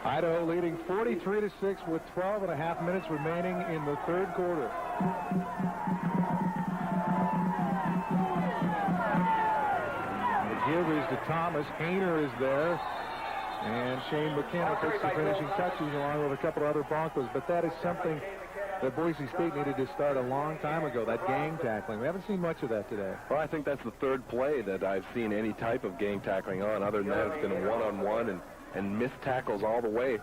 Idaho leading 43-6 with 12 and a half minutes remaining in the third quarter. The give is to Thomas. Hayner is there. And Shane McKenna puts the finishing touches along with a couple other Broncos. But that is something that Boise State needed to start a long time ago, that gang tackling. We haven't seen much of that today. Well, I think that's the third play that I've seen any type of gang tackling on. Other than that, it's been a one-on-one and missed tackles all the way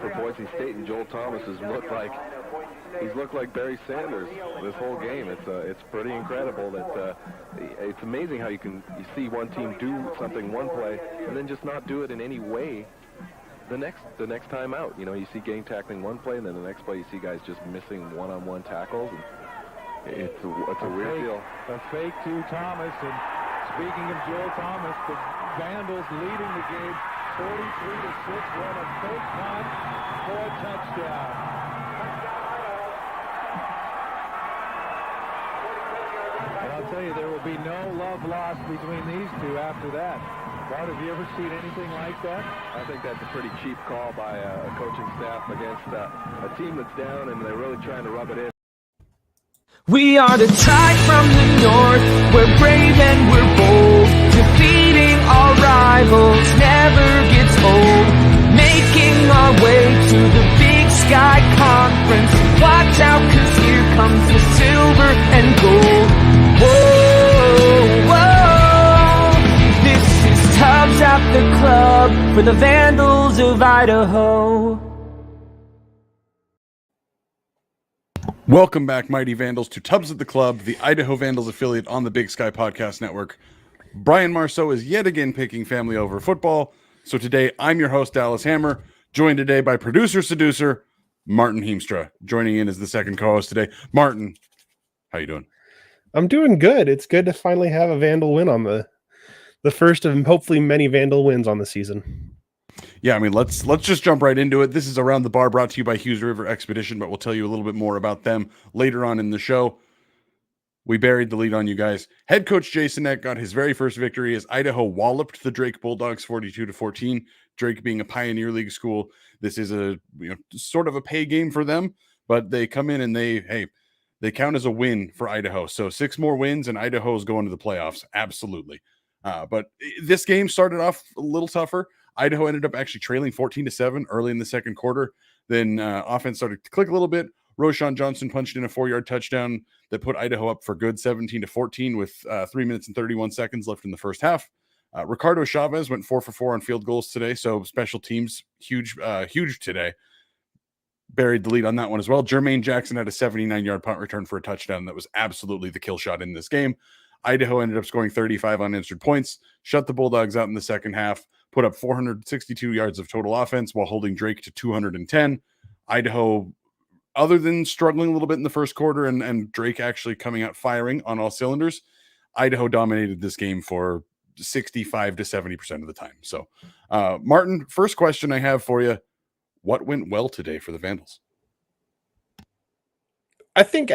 for Boise State. And Joel Thomas has looked like Barry Sanders this whole game. It's pretty incredible that it's amazing how you see one team do something one play and then just not do it in any way the next time out. You know, you see gang tackling one play, and then the next play you see guys just missing one-on-one tackles. And it's a weird deal. A fake to Thomas. And speaking of Joel Thomas, the Vandals leading the game 43-6. Run a fake punt for a touchdown. And I'll tell you, there will be no love lost between these two after that. Bart, have you ever seen anything like that? I think that's a pretty cheap call by a coaching staff against a team that's down, and they're really trying to rub it in. We are the tide from the north, we're brave and we're bold. Defeating our rivals never gets old. Making our way to the Big Sky Conference. Watch out, 'cause here comes the silver and gold. Whoa, whoa. This is Tubbs at the club for the Vandals of Idaho. Welcome back, Mighty Vandals, to Tubbs at the Club, the Idaho Vandals affiliate on the Big Sky Podcast Network. Brian Marceau is yet again picking family over football. So today, I'm your host, Dallas Hammer, joined today by producer-seducer, Martin Heemstra. Joining in as the second co-host today. Martin, how you doing? I'm doing good. It's good to finally have a Vandal win on the first of hopefully many Vandal wins on the season. Yeah, I mean, let's just jump right into it. This is Around the Bar, brought to you by Hughes River Expedition, but we'll tell you a little bit more about them later on in the show. We buried the lead on you guys. Head coach Jason Eck got his very first victory as Idaho walloped the Drake Bulldogs 42-14. Drake being a Pioneer League school, this is a sort of a pay game for them, but they come in and they count as a win for Idaho. So 6 more wins and Idaho's going to the playoffs. Absolutely. But this game started off a little tougher. Idaho ended up actually trailing 14-7 early in the second quarter. Then offense started to click a little bit. Roshan Johnson punched in a 4-yard touchdown that put Idaho up for good 17-14 with 3 minutes and 31 seconds left in the first half. Ricardo Chavez went 4 for 4 on field goals today. So special teams, huge today. Buried the lead on that one as well. Jermaine Jackson had a 79-yard punt return for a touchdown that was absolutely the kill shot in this game. Idaho ended up scoring 35 unanswered points, shut the Bulldogs out in the second half, put up 462 yards of total offense while holding Drake to 210. Idaho, other than struggling a little bit in the first quarter and Drake actually coming out firing on all cylinders, Idaho dominated this game for 65 to 70% of the time. So, Martin, first question I have for you, what went well today for the Vandals? I think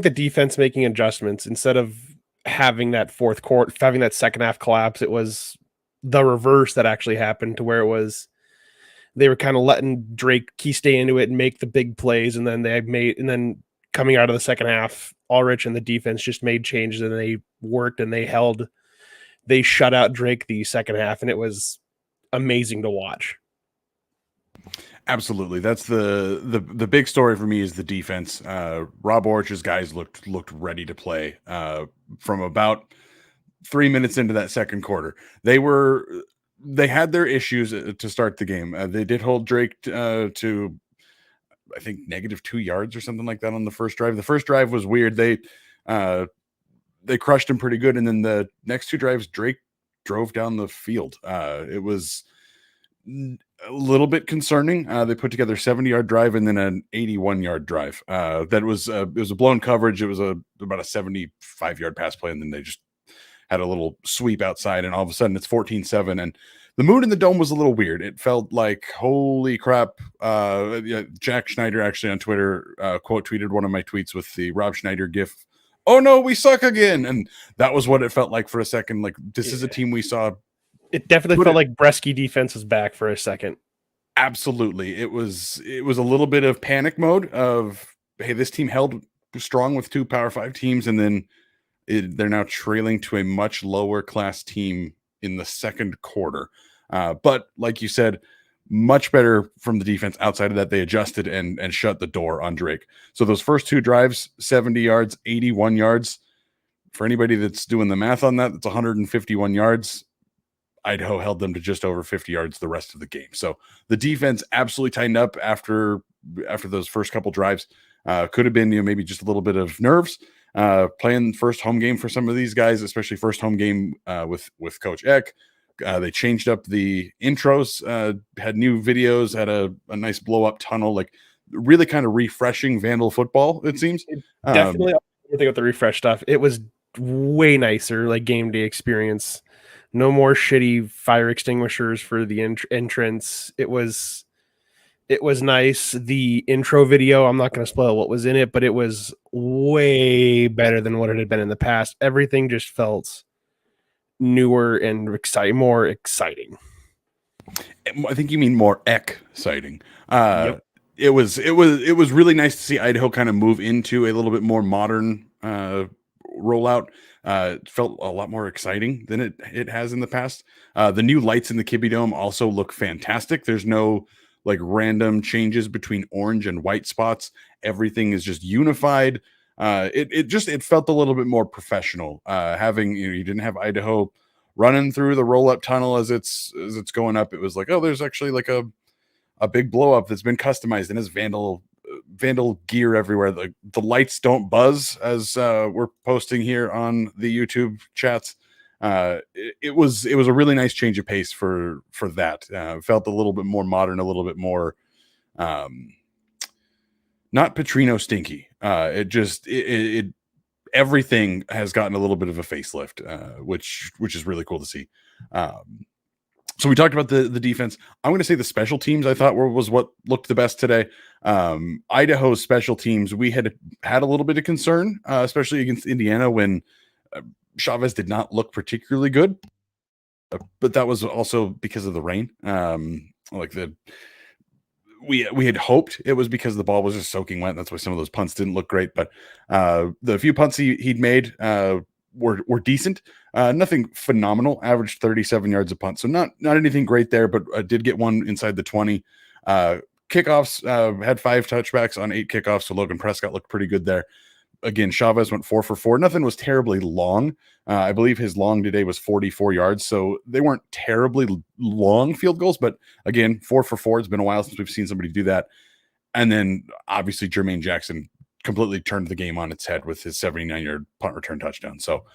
the defense making adjustments instead of having that fourth quarter, having that second half collapse, it was the reverse that actually happened, to where it was they were kind of letting Drake stay into it and make the big plays, and then coming out of the second half, Ulrich and the defense just made changes and they worked and they shut out Drake the second half, and it was amazing to watch. Absolutely. That's the big story for me is the defense. Rob Orch's guys looked ready to play from about 3 minutes into that second quarter. They had their issues to start the game. They did hold Drake to I think -2 yards or something like that on the first drive. The first drive was weird. They crushed him pretty good, and then the next 2 drives Drake drove down the field. It was a little bit concerning. They put together a 70-yard drive and then an 81-yard drive. It was a blown coverage. It was about a 75-yard pass play, and then they just had a little sweep outside, and all of a sudden it's 14-7. And the mood in the dome was a little weird. It felt like, holy crap. Jack Schneider actually on Twitter quote tweeted one of my tweets with the Rob Schneider gif oh no, we suck again. And that was what it felt like for a second. Like, this is a team we saw. It definitely felt like Bresky defense was back for a second. Absolutely. It was a little bit of panic mode of, hey, this team held strong with 2 Power 5 teams, and then they're now trailing to a much lower class team in the second quarter. But like you said, much better from the defense. Outside of that, they adjusted and shut the door on Drake. So those first 2 drives, 70 yards, 81 yards. For anybody that's doing the math on that, that's 151 yards. Idaho held them to just over 50 yards the rest of the game. So the defense absolutely tightened up after those first couple drives. Could have been, maybe just a little bit of nerves. Playing first home game for some of these guys, especially first home game with Coach Eck. They changed up the intros, had new videos, had a nice blow up tunnel, like really kind of refreshing Vandal football, it seems. Definitely everything with the refresh stuff. It was way nicer, like game day experience. No more shitty fire extinguishers for the entrance. It was nice. The intro video, I'm not going to spoil what was in it, but it was way better than what it had been in the past. Everything just felt newer and more exciting. I think you mean more exciting. Yep. It was really nice to see Idaho kind of move into a little bit more modern rollout. It felt a lot more exciting than it has in the past. The new lights in the Kibbe Dome also look fantastic. There's no like random changes between orange and white spots. Everything is just unified. It felt a little bit more professional. Having, you didn't have Idaho running through the roll up tunnel as it's going up. It was like, oh, there's actually like a big blow up that's been customized and has Vandal gear everywhere. The lights don't buzz as we're posting here on the YouTube chats. It was a really nice change of pace for that. Felt a little bit more modern, a little bit more not Petrino stinky. Everything has gotten a little bit of a facelift, which is really cool to see. So we talked about the defense. I'm going to say the special teams I thought was what looked the best today. Idaho's special teams, we had a little bit of concern, especially against Indiana when Chavez did not look particularly good. But that was also because of the rain. We had hoped it was because the ball was just soaking wet. That's why some of those punts didn't look great. But the few punts he'd made were decent. Nothing phenomenal. Averaged 37 yards a punt. So not anything great there, but did get one inside the 20. Kickoffs, had 5 touchbacks on 8 kickoffs. So Logan Prescott looked pretty good there. Again, Chavez went 4 for 4. Nothing was terribly long. I believe his long today was 44 yards. So they weren't terribly long field goals, but again, 4 for 4. It's been a while since we've seen somebody do that. And then obviously Jermaine Jackson completely turned the game on its head with his 79-yard punt return touchdown. So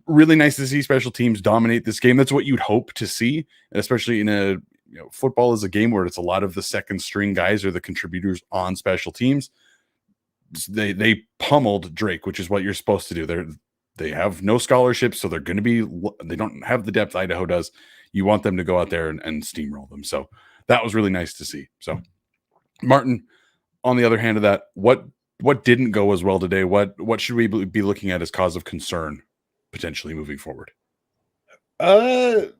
really nice to see special teams dominate this game. That's what you'd hope to see, especially in football is a game where it's a lot of the second string guys are the contributors on special teams. They pummeled Drake, which is what you're supposed to do. They have no scholarships, so they don't have the depth Idaho does. You want them to go out there and steamroll them. So that was really nice to see. So Martin, on the other hand of that, what didn't go as well today? What should we be looking at as cause of concern potentially moving forward? I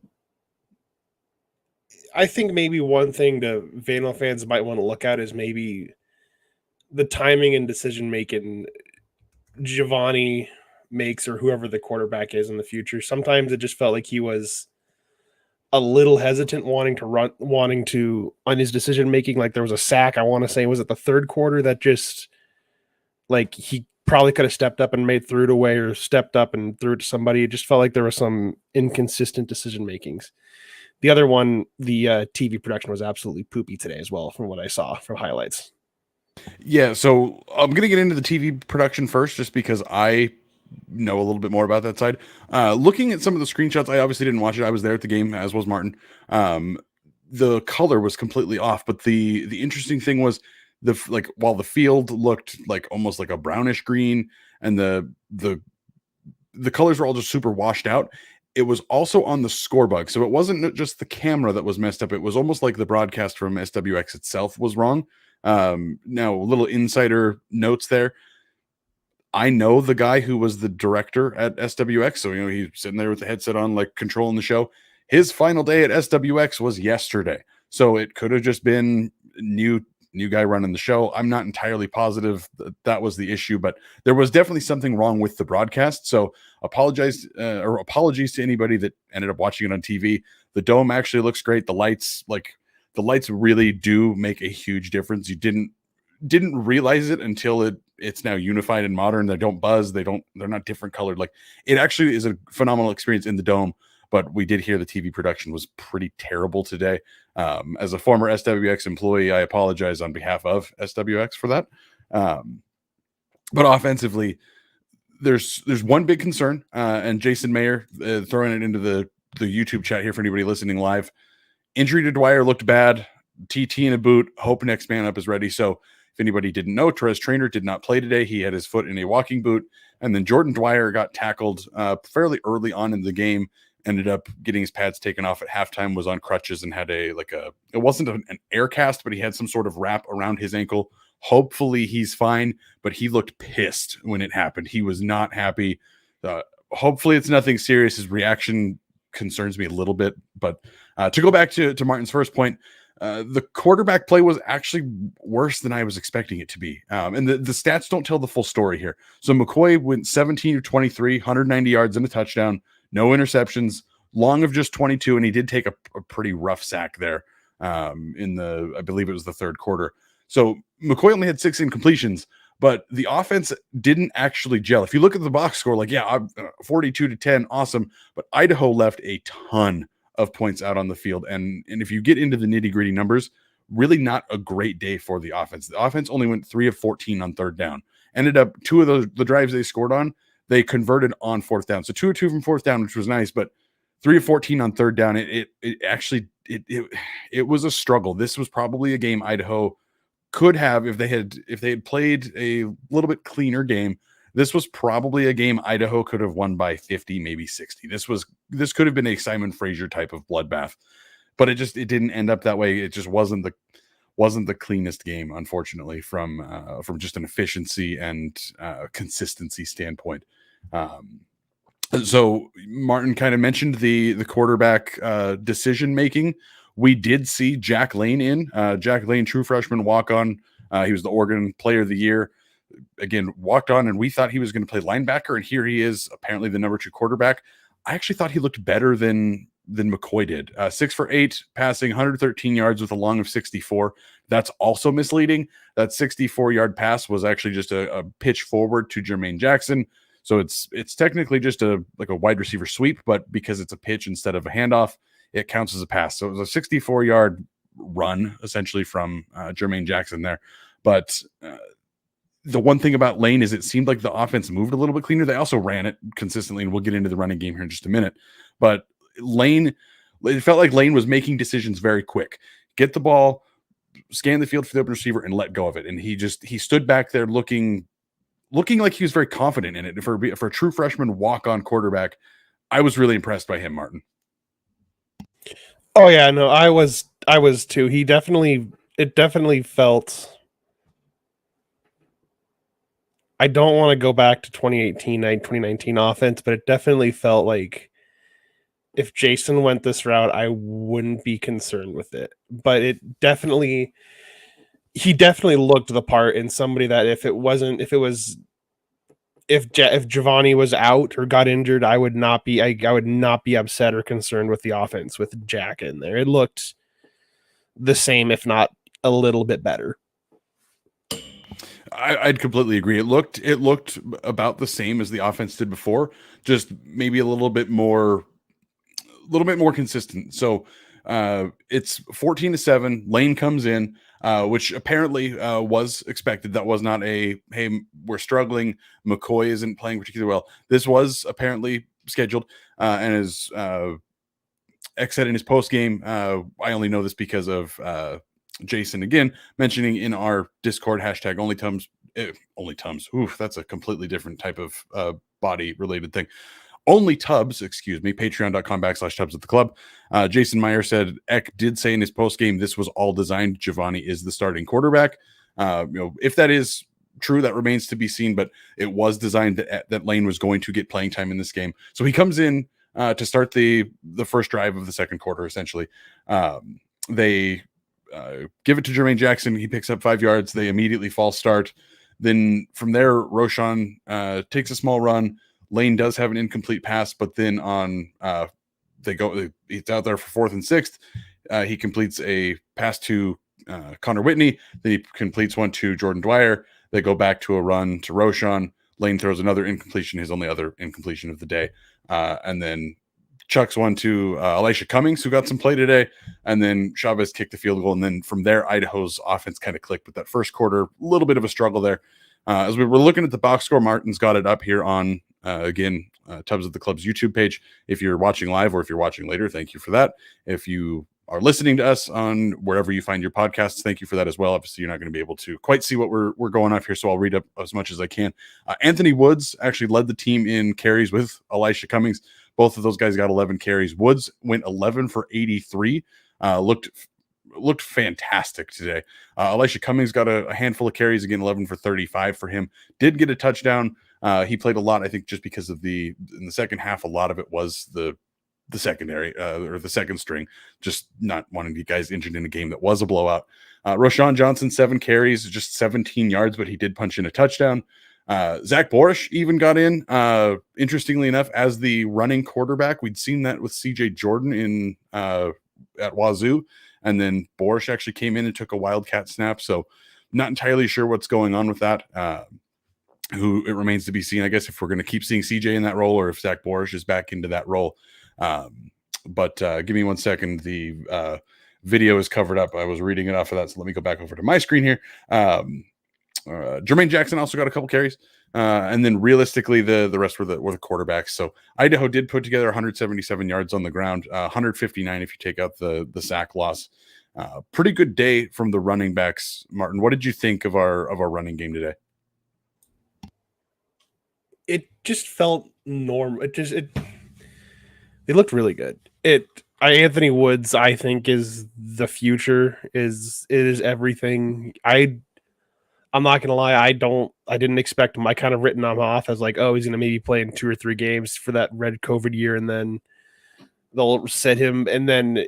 think maybe one thing the Vandal fans might want to look at is maybe the timing and decision making Giovanni makes, or whoever the quarterback is in the future. Sometimes it just felt like he was a little hesitant wanting to on his decision making. Like there was a sack, I want to say, was it the third quarter that just like he probably could have stepped up and threw it away, or stepped up and threw it to somebody. It just felt like there was some inconsistent decision makings. The other one, the TV production was absolutely poopy today as well, from what I saw from highlights. Yeah, so I'm going to get into the TV production first, just because I know a little bit more about that side. Looking at some of the screenshots, I obviously didn't watch it. I was there at the game, as was Martin. The color was completely off, but the interesting thing was while the field looked like almost like a brownish green, and the colors were all just super washed out. It was also on the score bug. So it wasn't just the camera that was messed up. It was almost like the broadcast from SWX itself was wrong. Now, a little insider notes there. I know the guy who was the director at SWX, so he's sitting there with the headset on, like controlling the show. His final day at SWX was yesterday, so it could have just been new guy running the show. I'm not entirely positive that was the issue, but there was definitely something wrong with the broadcast. So apologies to anybody that ended up watching it on TV. The dome actually looks great. The lights really do make a huge difference. You didn't realize it until it's now unified and modern. They don't buzz. They're not different colored. Like, it actually is a phenomenal experience in the dome, but we did hear the TV production was pretty terrible today. As a former SWX employee, I apologize on behalf of SWX for that. But offensively, there's one big concern, and Jason Mayer throwing it into the YouTube chat here for anybody listening live. Injury to Dwyer looked bad. TT in a boot. Hope next man up is ready. So if anybody didn't know, Therese Traynor did not play today. He had his foot in a walking boot. And then Jordan Dwyer got tackled fairly early on in the game. Ended up getting his pads taken off at halftime, was on crutches, and had it wasn't an air cast, but he had some sort of wrap around his ankle. Hopefully he's fine, but he looked pissed when it happened. He was not happy. Hopefully it's nothing serious. His reaction concerns me a little bit, but to go back to Martin's first point, the quarterback play was actually worse than I was expecting it to be. And the stats don't tell the full story here. So McCoy went 17 of 23, 190 yards and a touchdown. No interceptions, long of just 22, and he did take a pretty rough sack there I believe it was the third quarter. So McCoy only had 6 incompletions, but the offense didn't actually gel. If you look at the box score, 42-10, awesome, but Idaho left a ton of points out on the field, and if you get into the nitty-gritty numbers, really not a great day for the offense. The offense only went 3 of 14 on third down. Ended up 2 of the drives they scored on, they converted on fourth down. So 2 of 2 from fourth down, which was nice, but 3 of 14 on third down. It was a struggle. This was probably a game Idaho could have, if they had played a little bit cleaner game. This was probably a game Idaho could have won by 50, maybe 60. This could have been a Simon Fraser type of bloodbath, but it didn't end up that way. It just wasn't the cleanest game, unfortunately, from just an efficiency and consistency standpoint. So Martin kind of mentioned the quarterback decision making. We did see Jack Lane in. Jack Lane, true freshman walk-on. He was the Oregon Player of the Year. Again, walked on, and we thought he was going to play linebacker, and here he is, apparently the number 2 quarterback. I actually thought he looked better than McCoy did. 6 for 8 passing, 113 yards with a long of 64. That's also misleading. That 64-yard pass was actually just a pitch forward to Jermaine Jackson. So it's technically just a wide receiver sweep, but because it's a pitch instead of a handoff, it counts as a pass. So it was a 64-yard run essentially from Jermaine Jackson there. But the one thing about Lane is it seemed like the offense moved a little bit cleaner. They also ran it consistently, and we'll get into the running game here in just a minute. But it felt like Lane was making decisions very quick. Get the ball, scan the field for the open receiver, and let go of it. And he stood back there looking like he was very confident in it. For a true freshman walk-on quarterback, I was really impressed by him, Martin. Oh yeah, no, I was too. It definitely felt. I don't want to go back to 2019 offense, but it definitely felt like if Jason went this route, I wouldn't be concerned with it. But he definitely looked the part, in somebody that if Giovanni was out or got injured, I would not be upset or concerned with the offense with Jack in there. It looked the same, if not a little bit better. I'd completely agree. It looked about the same as the offense did before, just maybe a little bit more consistent. So it's 14-7. Lane comes in, which apparently was expected. That was not hey, we're struggling. McCoy isn't playing particularly well. This was apparently scheduled, and as X said in his post game, I only know this because of Jason again mentioning in our Discord hashtag only Tums. Oof, that's a completely different type of body related thing. Only Tubs, excuse me, patreon.com/Tubs at the club. Jason Meyer said Eck did say in his post game this was all designed. Giovanni is the starting quarterback. If that is true, that remains to be seen, but it was designed that Lane was going to get playing time in this game. So he comes in to start the first drive of the second quarter, essentially. They give it to Jermaine Jackson. He picks up 5 yards. They immediately false start. Then from there, Roschon takes a small run. Lane does have an incomplete pass, but then on he's out there for 4th and 6th. He completes a pass to Connor Whitney. Then he completes one to Jordan Dwyer. They go back to a run to Roschon. Lane throws another incompletion, his only other incompletion of the day. And then chucks one to Elisha Cummings, who got some play today. And then Chavez kicked the field goal. And then from there, Idaho's offense kind of clicked with that first quarter. A little bit of a struggle there. As we were looking at the box score, Martin's got it up here on, Tubbs of the Club's YouTube page. If you're watching live or if you're watching later, thank you for that. If you are listening to us on wherever you find your podcasts, thank you for that as well. Obviously, you're not going to be able to quite see what we're going off here, so I'll read up as much as I can. Anthony Woods actually led the team in carries with Elisha Cummings. Both of those guys got 11 carries. Woods went 11 for 83. Looked fantastic today. Elisha Cummings got a handful of carries, again, 11 for 35 for him. Did get a touchdown. He played a lot, I think, just because of in the second half, a lot of it was the secondary or the second string, just not wanting to get guys injured in a game that was a blowout. Roschon Johnson, 7 carries, just 17 yards, but he did punch in a touchdown. Zach Borisch even got in, interestingly enough, as the running quarterback. We'd seen that with CJ Jordan at Wazoo, and then Borisch actually came in and took a Wildcat snap. So not entirely sure what's going on with that. Who it remains to be seen, I guess, if we're going to keep seeing CJ in that role or if Zach Borisch is back into that role. But give me 1 second. The video is covered up. I was reading it off of that, so let me go back over to my screen here. Jermaine Jackson also got a couple carries, and then realistically, the rest were the quarterbacks. So Idaho did put together 177 yards on the ground, 159 if you take out the sack loss. Pretty good day from the running backs. Martin, what did you think of our running game today? It just felt normal. They looked really good. Anthony Woods, I think, is the future. It is everything. I'm not gonna lie. I didn't expect him. I kind of written him off as like, oh, he's gonna maybe play in 2 or 3 games for that red COVID year, and then they'll set him. And then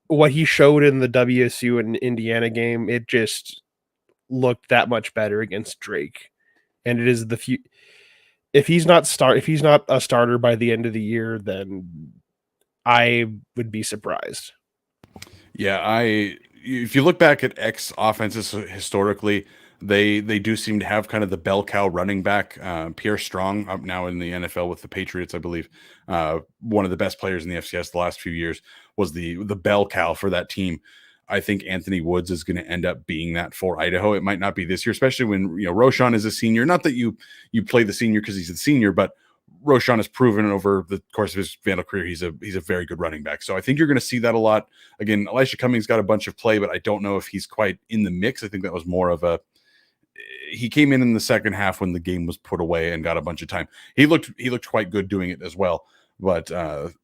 what he showed in the WSU and Indiana game, it just looked that much better against Drake. And it is if he's not a starter by the end of the year, then I would be surprised. Yeah, if you look back at X offenses historically, they do seem to have kind of the bell cow running back. Pierre Strong, up now in the NFL with the Patriots, I believe, one of the best players in the FCS the last few years, was the bell cow for that team. I think Anthony Woods is going to end up being that for Idaho. It might not be this year, especially when Roschon is a senior. Not that you play the senior because he's a senior, but Roschon has proven over the course of his Vandal career he's a very good running back. So I think you're going to see that a lot. Again, Elisha Cummings got a bunch of play, but I don't know if he's quite in the mix. I think that was more of he came in the second half when the game was put away and got a bunch of time. He looked quite good doing it as well, but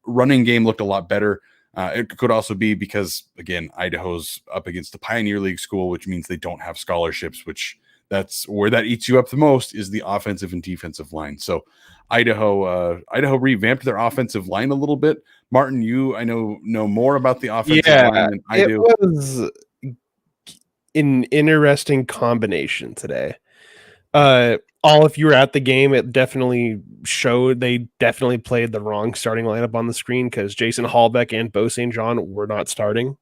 running game looked a lot better. It could also be because, again, Idaho's up against the Pioneer League school, which means they don't have scholarships, which that's where that eats you up the most, is the offensive and defensive line. So Idaho revamped their offensive line a little bit. Martin, I know more about the offensive line than I do. It was an interesting combination today. If you were at the game, it definitely showed they definitely played the wrong starting lineup on the screen because Jason Hallbeck and Bo St. John were not starting.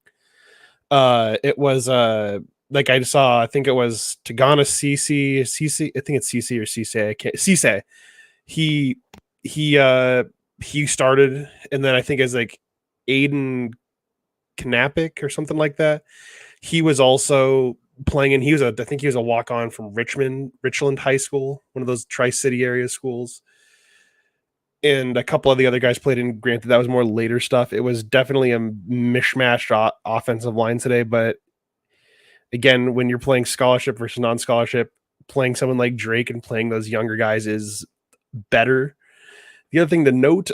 It was like I saw, I think it was Tagana Cece, I think it's Cece or Cece. I can't Cece. He started, and then I think it's like Aiden Knapik or something like that. He was also playing, and I think he was a walk-on from Richland High School, one of those Tri-City area schools. And a couple of the other guys played in. Granted, that was more later stuff. It was definitely a mishmash offensive line today. But again, when you're playing scholarship versus non-scholarship, playing someone like Drake and playing those younger guys is better. The other thing to note,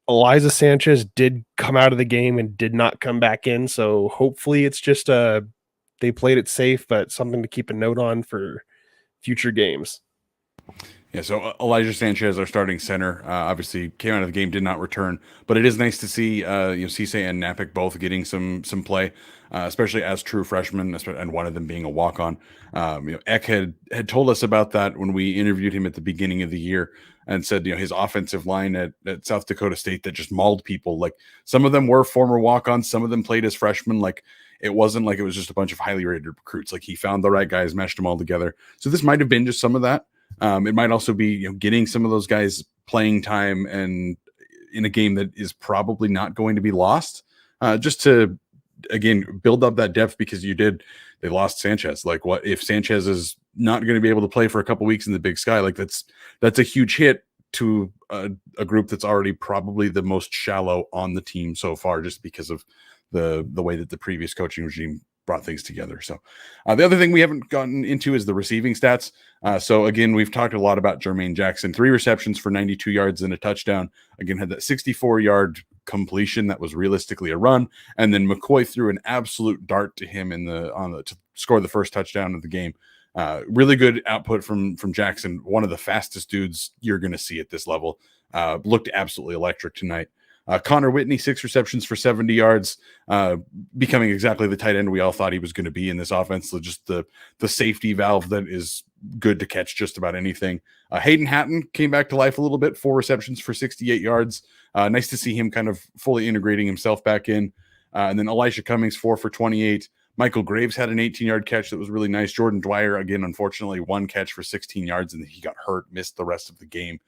Eliza Sanchez did come out of the game and did not come back in. So hopefully it's just they They played it safe, but something to keep a note on for future games. Yeah, so Elijah Sanchez, our starting center, obviously came out of the game, did not return, but it is nice to see Cisse and Napick both getting some play, especially as true freshmen, and one of them being a walk-on. Eck had told us about that when we interviewed him at the beginning of the year, and said his offensive line at South Dakota State that just mauled people. Like, some of them were former walk-ons, some of them played as freshmen. Like, it wasn't like it was just a bunch of highly rated recruits. Like, he found the right guys, meshed them all together. So this might have been just some of that. It might also be getting some of those guys playing time and in a game that is probably not going to be lost, just to again build up that depth, because they lost Sanchez. Like, what if Sanchez is not going to be able to play for a couple weeks in the Big Sky? Like, that's a huge hit to a group that's already probably the most shallow on the team so far, just because of the way that the previous coaching regime brought things together. So the other thing we haven't gotten into is the receiving stats. So again, we've talked a lot about Jermaine Jackson, 3 receptions for 92 yards and a touchdown. Again, had that 64-yard completion that was realistically a run, and then McCoy threw an absolute dart to him to score the first touchdown of the game. Really good output from Jackson, one of the fastest dudes you're going to see at this level. Looked absolutely electric tonight. Connor Whitney, 6 receptions for 70 yards, becoming exactly the tight end we all thought he was going to be in this offense. So just the safety valve that is good to catch just about anything. Hayden Hatton came back to life a little bit, 4 receptions for 68 yards. Nice to see him kind of fully integrating himself back in. And then Elisha Cummings, 4 for 28. Michael Graves had an 18-yard catch that was really nice. Jordan Dwyer, again, unfortunately, 1 catch for 16 yards, and he got hurt, missed the rest of the game.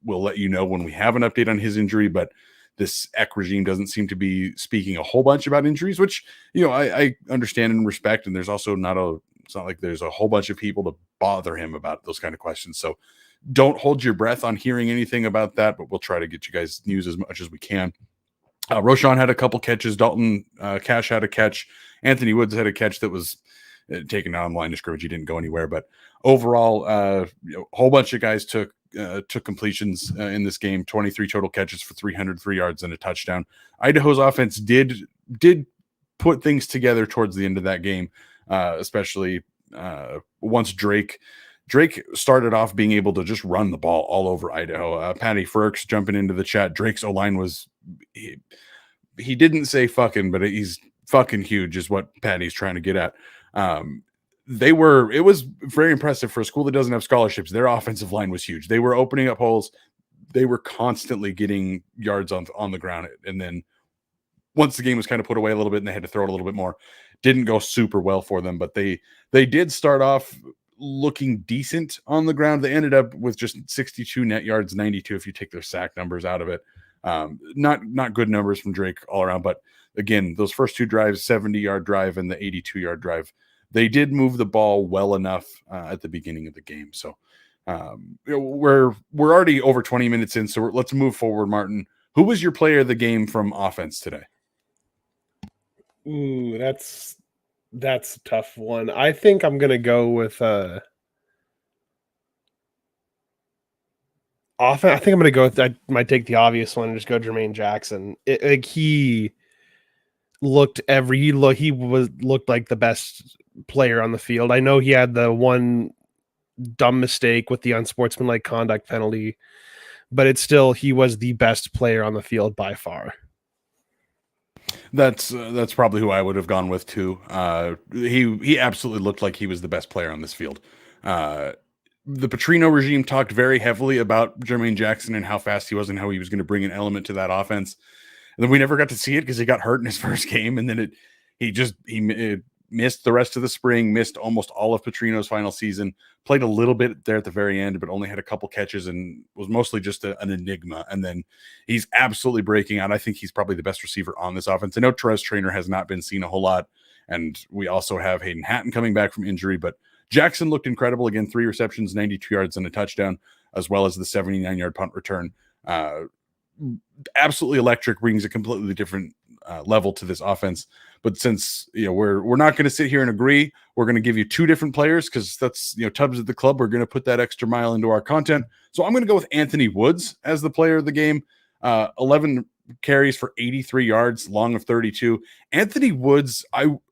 We'll let you know when we have an update on his injury, but this Eck regime doesn't seem to be speaking a whole bunch about injuries, which, I understand and respect. And there's also it's not like there's a whole bunch of people to bother him about those kind of questions. So don't hold your breath on hearing anything about that, but we'll try to get you guys news as much as we can. Roshan had a couple catches. Dalton Cash had a catch. Anthony Woods had a catch that was taken down line of scrimmage. He didn't go anywhere, but overall, a whole bunch of guys took completions in this game. 23 total catches for 303 yards and a touchdown. Idaho's offense did put things together towards the end of that game, especially once Drake started off being able to just run the ball all over Idaho. Patty Frerks jumping into the chat. Drake's O-line was he didn't say fucking, but he's fucking huge is what Patty's trying to get at. It was very impressive for a school that doesn't have scholarships. Their offensive line was huge. They were opening up holes. They were constantly getting yards on the ground. And then once the game was kind of put away a little bit and they had to throw it a little bit more, didn't go super well for them, but they did start off looking decent on the ground. They ended up with just 62 net yards, 92 if you take their sack numbers out of it. Not good numbers from Drake all around, but again, those first 2 drives, 70-yard drive and the 82-yard drive, they did move the ball well enough at the beginning of the game. So we're already over 20 minutes in, so let's move forward. Martin, who was your player of the game from offense today? Ooh, that's a tough one. I think I'm gonna go with offense. I think I'm gonna go with. I might take the obvious one and just go Jermaine Jackson. He looked like the best player on the field. I know he had the one dumb mistake with the unsportsmanlike conduct penalty, but he was the best player on the field by far. That's probably who I would have gone with too. He absolutely looked like he was the best player on this field. The Petrino regime talked very heavily about Jermaine Jackson and how fast he was and how he was going to bring an element to that offense. And then we never got to see it because he got hurt in his first game. And then he missed the rest of the spring, missed almost all of Petrino's final season, played a little bit there at the very end, but only had a couple catches and was mostly just an enigma. And then he's absolutely breaking out. I think he's probably the best receiver on this offense. I know Terez Traynor has not been seen a whole lot. And we also have Hayden Hatton coming back from injury, but Jackson looked incredible. Again, 3 receptions, 92 yards and a touchdown, as well as the 79-yard punt return. Absolutely electric, brings a completely different level to this offense. But since we're not going to sit here and agree, we're going to give you 2 different players because that's Tubbs at the club. We're going to put that extra mile into our content. So I'm going to go with Anthony Woods as the player of the game. 11 carries for 83 yards, long of 32. Anthony Woods,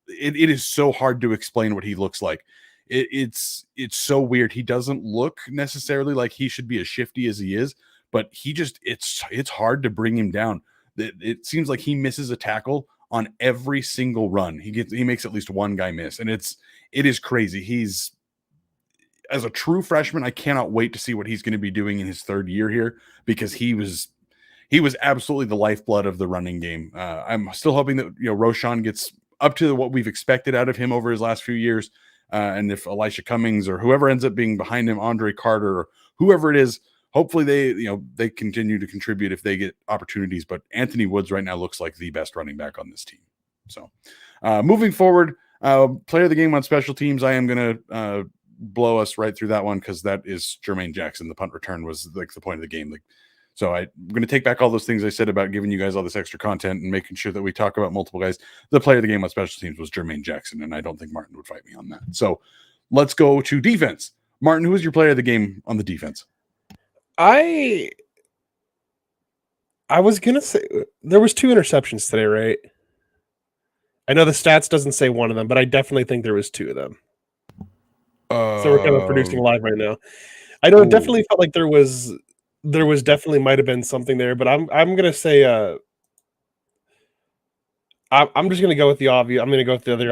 it is so hard to explain what he looks like. It's so weird. He doesn't look necessarily like he should be as shifty as he is, but it's hard to bring him down. It seems like he misses a tackle on every single run. He makes at least one guy miss, and it is crazy. He's, as a true freshman, I cannot wait to see what he's going to be doing in his third year here, because he was absolutely the lifeblood of the running game. I'm still hoping that Roschon gets up to what we've expected out of him over his last few years. And if Elisha Cummings or whoever ends up being behind him, Andre Carter or whoever it is, hopefully they continue to contribute if they get opportunities. But Anthony Woods right now looks like the best running back on this team. So moving forward, player of the game on special teams, I am going to blow us right through that one, because that is Jermaine Jackson. The punt return was like the point of the game. So I'm going to take back all those things I said about giving you guys all this extra content and making sure that we talk about multiple guys. The player of the game on special teams was Jermaine Jackson, and I don't think Martin would fight me on that. So let's go to defense. Martin, who is your player of the game on the defense? I was going to say there was 2 interceptions today, right? I know the stats doesn't say one of them, but I definitely think there was 2 of them. So we're kind of producing live right now. I know it definitely felt like there was definitely might have been something there, but I'm gonna say I'm just gonna go with the obvious. I'm gonna go with the other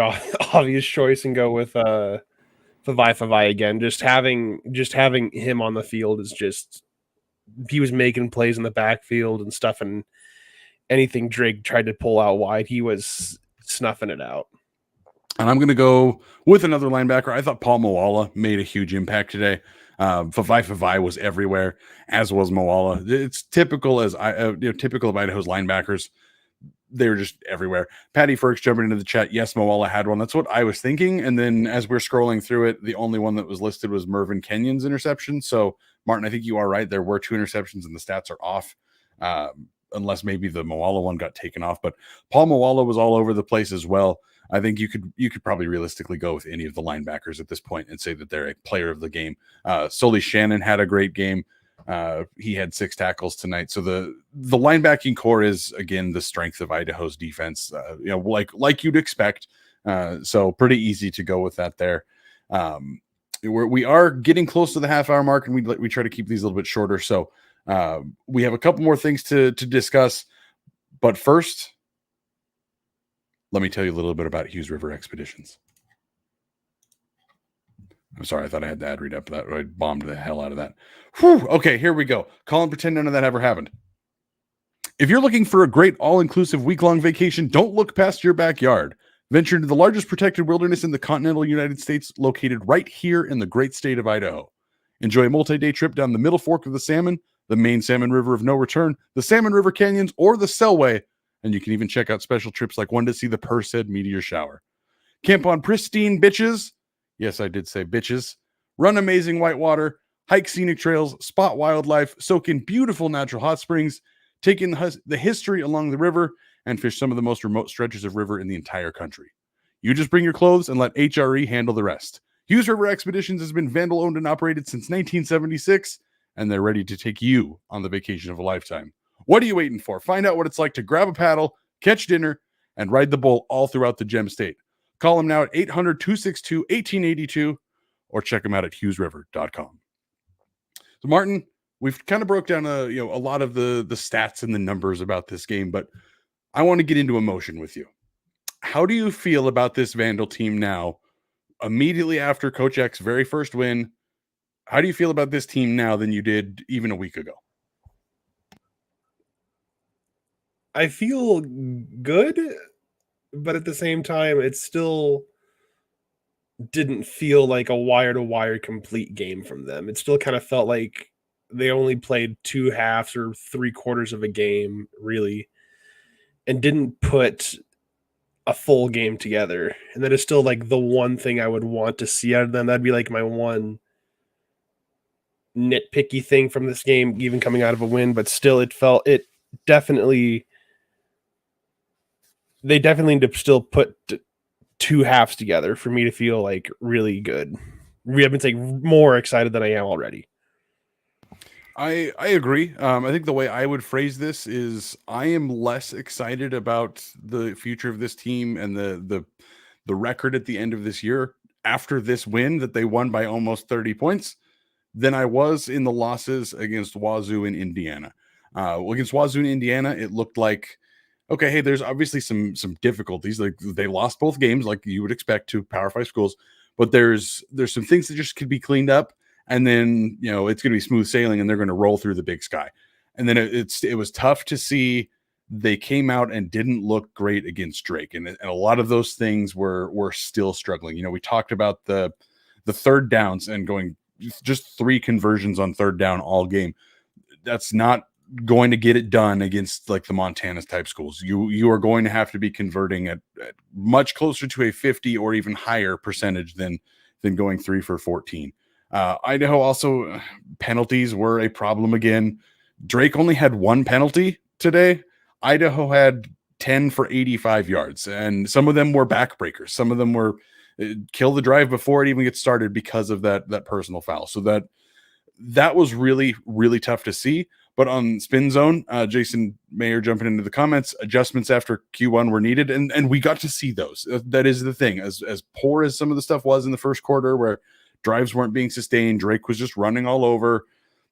obvious choice and go with Favai again. Just having him on the field is just, he was making plays in the backfield and stuff, and anything Drake tried to pull out wide, he was snuffing it out. And I'm gonna go with another linebacker. I thought Paul Moala made a huge impact today. Favai was everywhere, as was Moala. It's typical typical of Idaho's linebackers. They were just everywhere. Patty Frerks jumping into the chat. Yes, Moala had one. That's what I was thinking. And then as we're scrolling through it, the only one that was listed was Mervyn Kenyon's interception. So Martin, I think you are right. There were 2 interceptions and the stats are off. Unless maybe the Moala one got taken off, but Paul Moala was all over the place as well. I think you could probably realistically go with any of the linebackers at this point and say that they're a player of the game. Sully Shannon had a great game. He had 6 tackles tonight. So the linebacking core is, again, the strength of Idaho's defense, like you'd expect. So pretty easy to go with that there. We are getting close to the half-hour mark, and we try to keep these a little bit shorter. So we have a couple more things to discuss. But first, let me tell you a little bit about Hughes River Expeditions. I'm sorry, I thought I had the ad read up, but I bombed the hell out of that. Whew, okay, here we go. Call and pretend none of that ever happened. If you're looking for a great all-inclusive week-long vacation, don't look past your backyard. Venture into the largest protected wilderness in the continental United States, located right here in the great state of Idaho. Enjoy a multi-day trip down the Middle Fork of the Salmon, the main Salmon River of No Return, the Salmon River Canyons, or the Selway. And you can even check out special trips like one to see the Perseid meteor shower. Camp on pristine bitches. Yes, I did say bitches. Run amazing whitewater, hike scenic trails, spot wildlife, soak in beautiful natural hot springs, take in the history along the river, and fish some of the most remote stretches of river in the entire country. You just bring your clothes and let HRE handle the rest. Hughes River Expeditions has been Vandal owned and operated since 1976, and they're ready to take you on the vacation of a lifetime. What are you waiting for? Find out what it's like to grab a paddle, catch dinner, and ride the bull all throughout the Gem State. Call them now at 800-262-1882 or check them out at hughesriver.com. So Martin, we've kind of broke down a lot of the stats and the numbers about this game, but I want to get into emotion with you. How do you feel about this Vandal team now, immediately after Coach Eck's very first win? How do you feel about this team now than you did even a week ago? I feel good, but at the same time, it still didn't feel like a wire-to-wire complete game from them. It still kind of felt like they only played 2 halves or 3/4 of a game, really, and didn't put a full game together. And that is still like the one thing I would want to see out of them. That'd be like my one nitpicky thing from this game, even coming out of a win, but still they definitely need to still put 2 halves together for me to feel like really good. I've been saying more excited than I am already. I agree. I think the way I would phrase this is I am less excited about the future of this team and the the record at the end of this year after this win that they won by almost 30 points than I was in the losses against Wazoo and Indiana. Against Wazoo and Indiana, it looked like, okay, hey, there's obviously some difficulties. Like they lost both games, like you would expect to Power 5 schools, but there's some things that just could be cleaned up, and then it's going to be smooth sailing, and they're going to roll through the big sky. And then it was tough to see. They came out and didn't look great against Drake, and a lot of those things were still struggling. We talked about the third downs and going just 3 conversions on third down all game. That's not going to get it done against like the Montana's type schools. You are going to have to be converting at much closer to a 50 or even higher percentage than going 3 for 14. Idaho also, penalties were a problem again. Drake only had 1 penalty today. Idaho had 10 for 85 yards, and some of them were backbreakers. Some of them were kill the drive before it even gets started because of that personal foul. So that was really, really tough to see. But on Spin Zone, Jason Mayer jumping into the comments, adjustments after Q1 were needed, and we got to see those. That is the thing. As poor as some of the stuff was in the first quarter, where drives weren't being sustained, Drake was just running all over.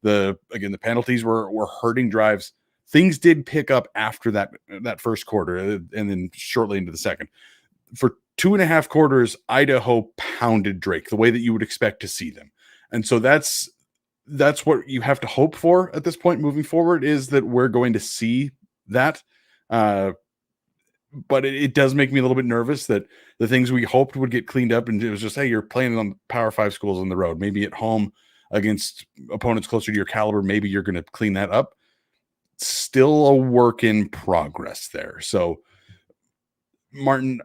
The penalties were hurting drives. Things did pick up after that first quarter, and then shortly into the second. For 2.5 quarters, Idaho pounded Drake the way that you would expect to see them, and so that's what you have to hope for at this point moving forward, is that we're going to see that. But it does make me a little bit nervous that the things we hoped would get cleaned up, and it was just, hey, you're playing on Power 5 schools on the road, maybe at home against opponents closer to your caliber, maybe you're going to clean that up. Still a work in progress there. So, Martin,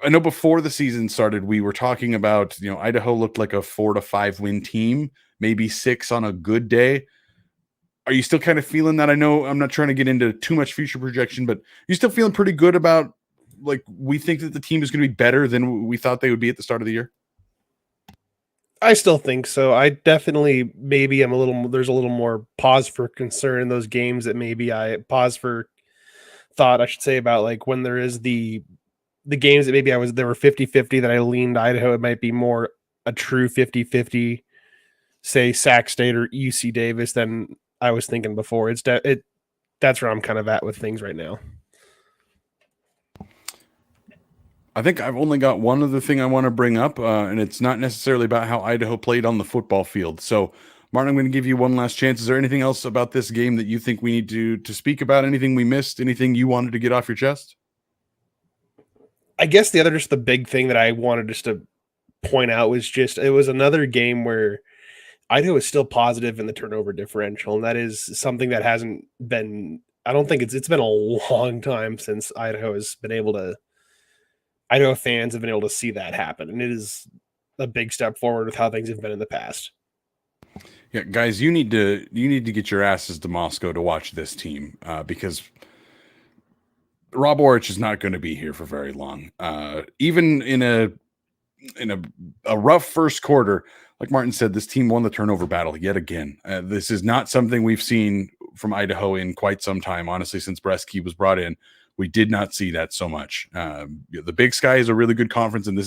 I know before the season started, we were talking about, Idaho looked like a 4 to 5 win team, maybe 6 on a good day. Are you still kind of feeling that? I know I'm not trying to get into too much future projection, but you still feeling pretty good about, like, we think that the team is going to be better than we thought they would be at the start of the year? I still think so. I definitely, maybe there's a little more pause for concern in those games that maybe I pause for thought, I should say, about like when there is the games that maybe there were 50-50 that I leaned Idaho. It might be more a true 50-50, say Sac State or UC Davis, than I was thinking before. That's where I'm kind of at with things right now. I think I've only got one other thing I want to bring up, and it's not necessarily about how Idaho played on the football field. So, Martin, I'm going to give you one last chance. Is there anything else about this game that you think we need to speak about? Anything we missed? Anything you wanted to get off your chest? I guess the big thing that I wanted just to point out was it was another game where Idaho is still positive in the turnover differential, and that is something that hasn't been. I don't think it's been a long time since Idaho fans have been able to see that happen, and it is a big step forward with how things have been in the past. Yeah, guys, you need to get your asses to Moscow to watch this team, because Rob Orich is not going to be here for very long. Even in a rough first quarter, like Martin said, this team won the turnover battle yet again. This is not something we've seen from Idaho in quite some time, honestly, since Bresky was brought in. We did not see that so much. The Big Sky is a really good conference, and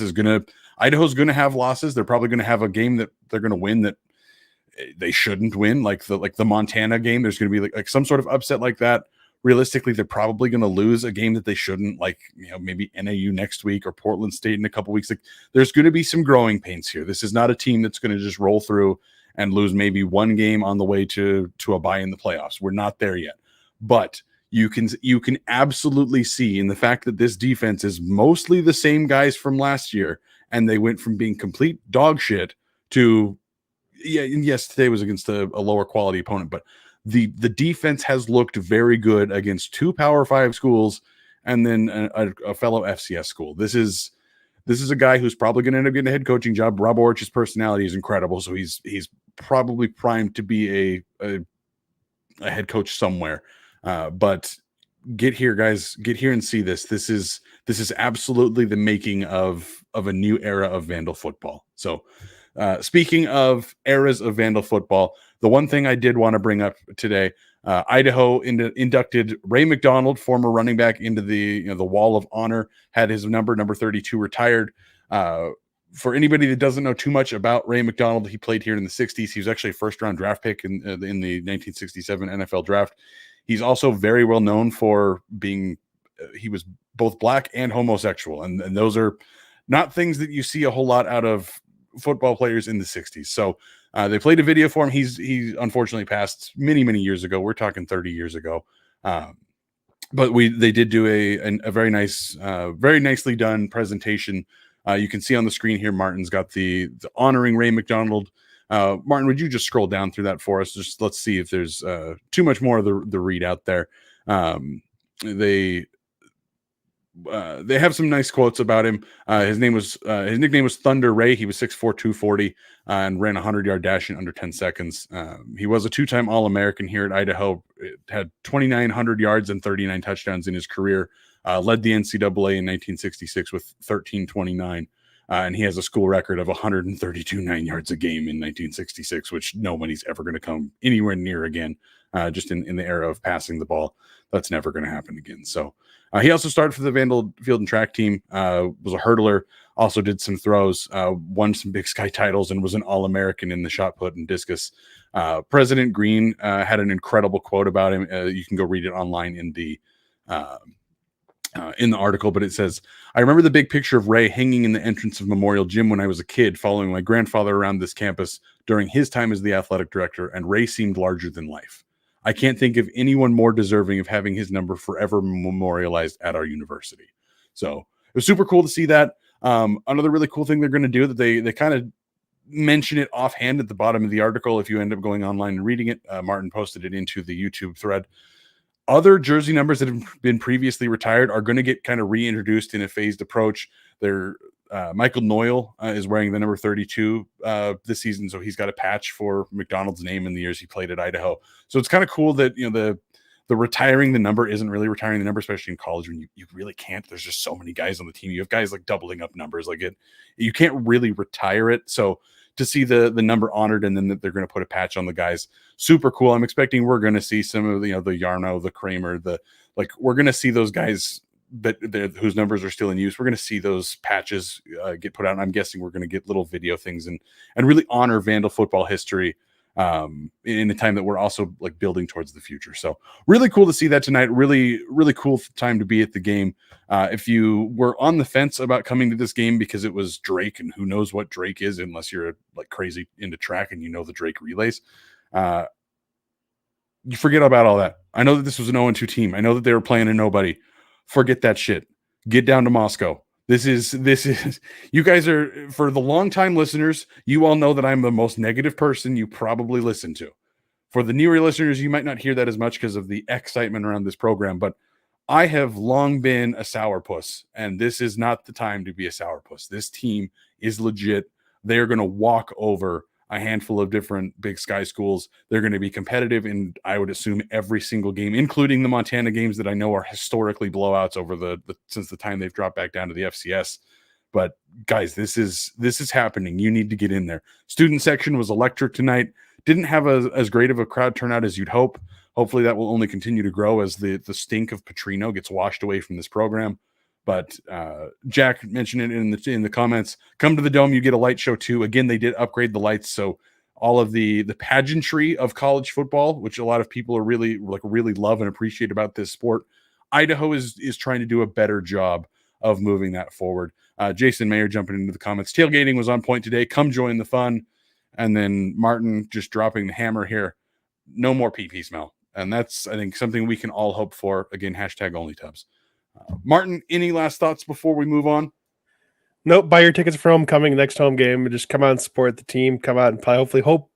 Idaho's going to have losses. They're probably going to have a game that they're going to win that they shouldn't win, like the Montana game. There's going to be like some sort of upset like that. Realistically, they're probably going to lose a game that they shouldn't, like maybe NAU next week or Portland State in a couple weeks. Like, there's going to be some growing pains here. This is not a team that's going to just roll through and lose maybe one game on the way to a bye in the playoffs. We're not there yet, but you can absolutely see in the fact that this defense is mostly the same guys from last year, and they went from being complete dog shit to, yes, today was against a lower quality opponent, but the defense has looked very good against 2 Power 5 schools and then a fellow FCS school. This is a guy who's probably going to end up getting a head coaching job. Rob Orich's personality is incredible, so he's probably primed to be a head coach somewhere. But get here, guys. Get here and see this. This is absolutely the making of a new era of Vandal football. So, speaking of eras of Vandal football, the one thing I did want to bring up today, Idaho inducted Ray McDonald, former running back, into the Wall of Honor. Had his number 32 retired. For anybody that doesn't know too much about Ray McDonald, he played here in the 60s. He was actually a first-round draft pick in the 1967 NFL draft. He's also very well known for being he was both black and homosexual, and those are not things that you see a whole lot out of football players in the 60s. So they played a video for him. He unfortunately passed many years ago. We're talking 30 years ago. But they did do a very nice, very nicely done presentation. You can see on the screen here, Martin's got the honoring Ray McDonald. Martin, would you just scroll down through that for us? Just let's see if there's too much more of the read out there. They have some nice quotes about him. His nickname was Thunder Ray. He was 6'4", 240, and ran a 100-yard dash in under 10 seconds. He was a two-time All-American here at Idaho. It had 2,900 yards and 39 touchdowns in his career. Led the NCAA in 1966 with 1329. And he has a school record of 132 9 yards a game in 1966, which nobody's ever going to come anywhere near again. Just in the era of passing the ball, that's never going to happen again. So he also started for the Vandal Field and Track team, was a hurdler, also did some throws, won some Big Sky titles, and was an All-American in the shot put and discus. President Green had an incredible quote about him. You can go read it online in the article, but it says, "I remember the big picture of Ray hanging in the entrance of Memorial Gym when I was a kid, following my grandfather around this campus during his time as the athletic director, and Ray seemed larger than life. I can't think of anyone more deserving of having his number forever memorialized at our university." So it was super cool to see that. Another really cool thing they're going to do that they kind of mention it offhand at the bottom of the article. If you end up going online and reading it, Martin posted it into the YouTube thread. Other jersey numbers that have been previously retired are going to get kind of reintroduced in a phased approach. Michael Noyle is wearing the number 32 this season, so he's got a patch for McDonald's name in the years he played at Idaho. So it's kind of cool that the retiring the number isn't really retiring the number, especially in college when you really can't. There's just so many guys on the team. You have guys like doubling up numbers, you can't really retire it. So to see the number honored and then that they're going to put a patch on the guys, super cool. I'm expecting we're going to see some of the Yarno, the Kramer, we're going to see those guys whose numbers are still in use. We're going to see those patches get put out. And I'm guessing we're going to get little video things and really honor Vandal football history in a time that we're also building towards the future. So really cool to see that tonight. Really, really cool time to be at the game. If you were on the fence about coming to this game because it was Drake, and who knows what Drake is unless you're crazy into track and the Drake relays, you forget about all that. I know that this was an 0-2 team. I know that they were playing a nobody. Forget that shit. Get down to Moscow. This is you guys are, for the long-time listeners, you all know that I'm the most negative person you probably listen to. For the newer listeners, you might not hear that as much because of the excitement around this program, but I have long been a sourpuss, and this is not the time to be a sourpuss. This team is legit. They are going to walk over a handful of different Big Sky schools. They're going to be competitive in, I would assume, every single game, including the Montana games that I know are historically blowouts over since the time they've dropped back down to the FCS. But guys, this is happening. You need to get in there. Student section was electric tonight. Didn't have as great of a crowd turnout as you'd hope. Hopefully that will only continue to grow as the stink of Petrino gets washed away from this program. But Jack mentioned it in the comments. Come to the Dome, you get a light show too. Again, they did upgrade the lights, so all of the pageantry of college football, which a lot of people are really love and appreciate about this sport, Idaho is trying to do a better job of moving that forward. Jason Mayer jumping into the comments. Tailgating was on point today. Come join the fun. And then Martin just dropping the hammer here. No more pee-pee smell. And that's, I think, something we can all hope for. Again, #OnlyTubs. Martin, any last thoughts before we move on? Nope. Buy your tickets for homecoming next home game and just come out and support the team. Come out and play.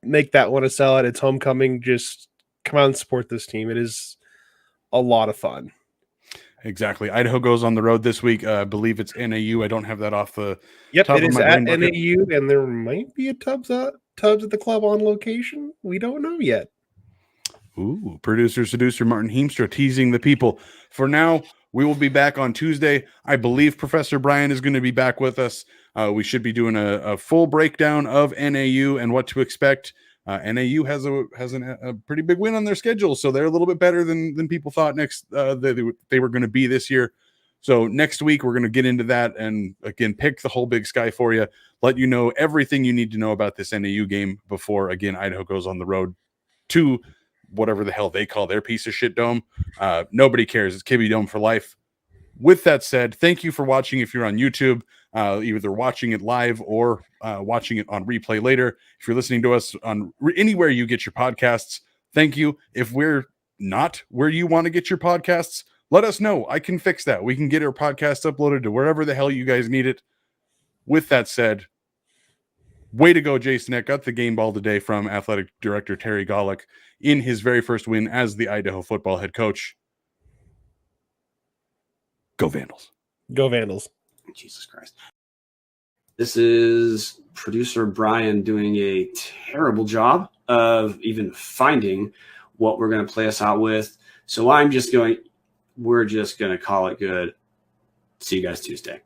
Make that one a sellout. It's homecoming. Just come out and support this team. It is a lot of fun. Exactly. Idaho goes on the road this week. I believe it's NAU. I don't have that off the Yep, top it of is my at brain bucket. NAU, and there might be a Tubbs at the club on location. We don't know yet. Ooh, producer, seducer Martin Heemstra teasing the people. For now, we will be back on Tuesday. I believe Professor Brian is going to be back with us. We should be doing a full breakdown of NAU and what to expect. NAU has a pretty big win on their schedule, so they're a little bit better than people thought they were going to be this year. So next week, we're going to get into that and, again, pick the whole Big Sky for you, let you know everything you need to know about this NAU game before, again, Idaho goes on the road to whatever the hell they call their piece of shit dome. Nobody cares. It's Kibby Dome for life. With that said, thank you for watching. If you're on YouTube, either watching it live or watching it on replay later. If you're listening to us on anywhere you get your podcasts, thank you. If we're not where you want to get your podcasts, let us know. I can fix that. We can get our podcast uploaded to wherever the hell you guys need it. With that said, way to go, Jason Eck. Got the game ball today from Athletic Director Terry Golick in his very first win as the Idaho football head coach. Go Vandals. Go Vandals. Jesus Christ. This is producer Brian doing a terrible job of even finding what we're going to play us out with. So we're just going to call it good. See you guys Tuesday.